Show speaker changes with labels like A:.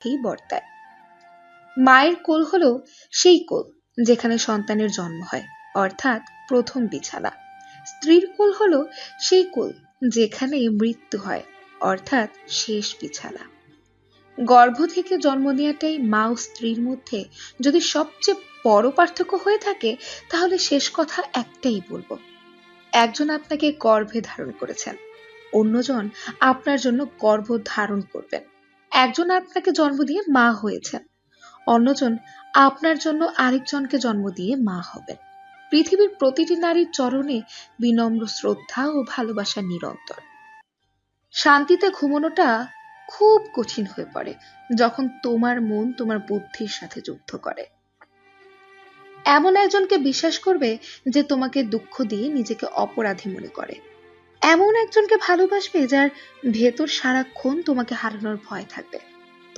A: মধ্যেই বর্তায়। মায়ের কোল হলো সেই কোল যেখানে সন্তানের জন্ম হয়, অর্থাৎ প্রথম বিছানা। স্ত্রীর কোল হলো সেই কোল যেখানে মৃত্যু হয়, অর্থাৎ শেষ বিছানা। গর্ভ থেকে জন্ম নেওয়াটাই মা ও স্ত্রীর মধ্যে যদি সবচেয়ে বড় পার্থক্য হয়ে থাকে, তাহলে শেষ কথা একটাই বলবো, একজন আপনাকে গর্ভে ধারণ করেছেন, অন্যজন আপনার জন্য গর্ভ ধারণ করবেন। একজন আপনাকে জন্ম দিয়ে মা হয়েছেন, অন্যজন আপনার জন্য আরেকজনকে জন্ম দিয়ে মা হবেন। পৃথিবীর প্রতিটি নারীর চরণে বিনম্র শ্রদ্ধা ও ভালোবাসা নিরন্তর। শান্তিতে ঘুমানোটা খুব কঠিন হয়ে পড়ে যখন তোমার মন তোমার বুদ্ধির সাথে যুদ্ধ করে। এমন একজনকে বিশ্বাস করবে যে তোমাকে দুঃখ দিয়ে নিজেকে অপরাধী মনে করে। এমন একজনকে ভালোবাসবে যার ভেতর সারাক্ষণ তোমাকে হারানোর ভয় থাকবে।